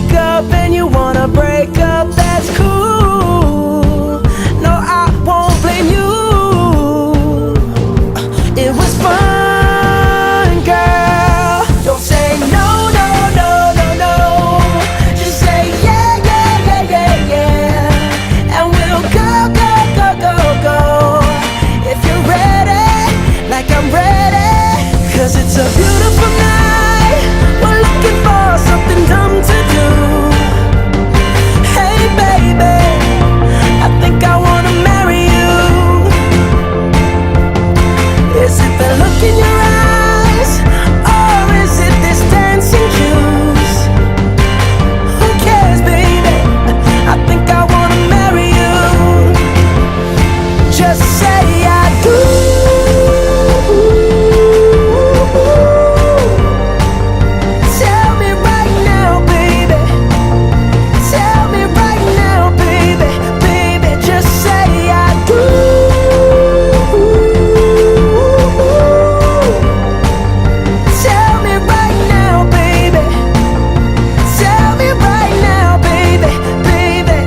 wake up and you wanna break up, that's cool. No, I won't blame you. It was fun, girl. Don't say no, no, no, no, no. Just say yeah, yeah, yeah, yeah, yeah. And we'll go, go, go, go, go. If you're ready, like I'm ready. 'Cause it's a beautiful night. We're looking for something dumb to do. Hey baby, I think I wanna marry you. Is it the look in your eyes, or is it this dancing juice? Who cares, baby? I think I wanna marry you. Just say I do. Tell me right now, baby. Tell me right now, baby. Baby, just say I do. Tell me right now, baby. Tell me right now, baby. Baby,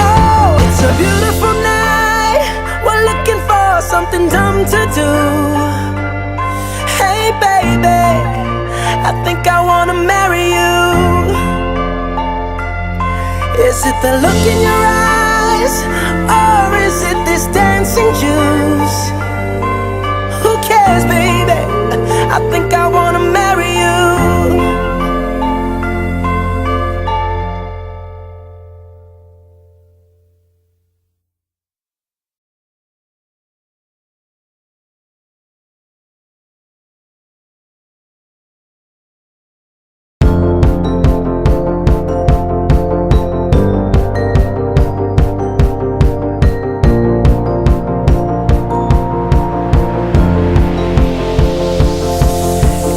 oh, it's a beautiful night. We're looking for something dumb to do. Hey baby, I think I wanna marry you. Is it the look in your eyes, or is it this dancing juice? Who cares, baby? I think I wanna marry you.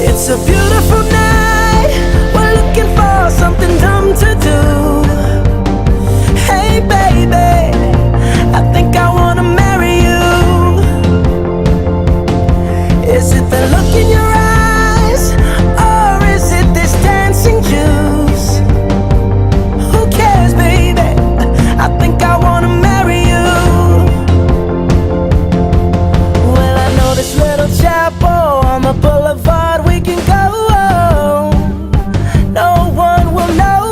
It's a beautiful night. We're looking for something dumb to do. Hey baby, I think I wanna marry you. Is it the look in your eyes, or is it this dancing juice? Who cares, baby? I think I wanna marry you. Well, I know this little chapel on the boulevard we can go. No one will know.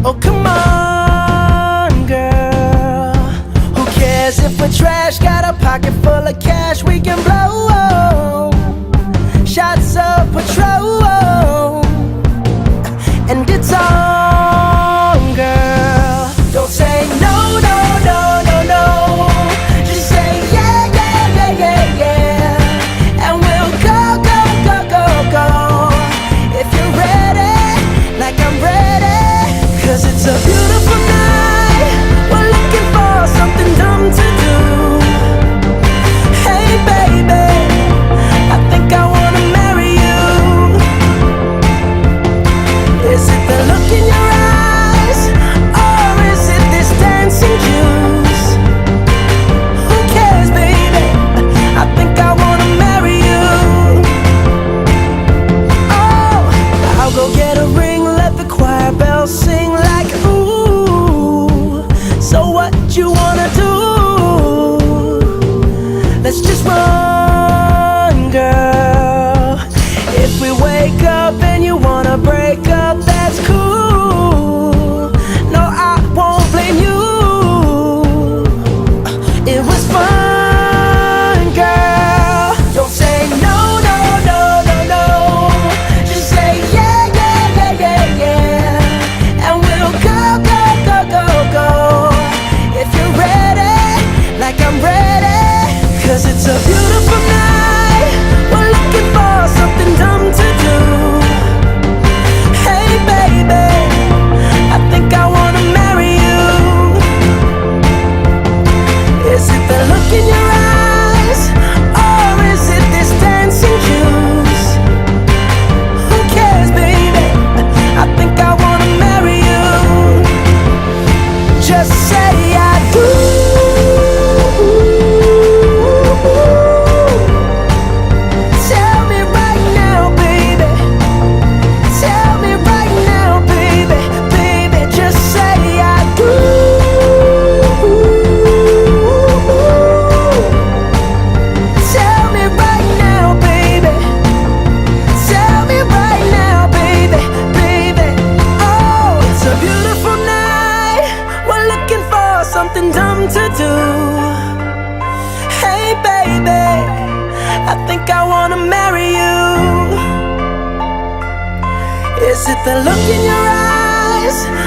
Oh, come on, girl. Who cares if we're trash? Got a pocket full of cash we can blow. Shots of Patrol, and it's on, girl. Don't say no, no, no, no, no. Just say yeah, yeah, yeah, yeah, yeah. And we'll go, go, go, go, go. If you're ready, like I'm ready. 'Cause it's a beautiful night. We're looking for something dumb to do. Hey baby, I think I wanna marry you. Is it the look in your think I wanna marry you? Is it the look in your eyes?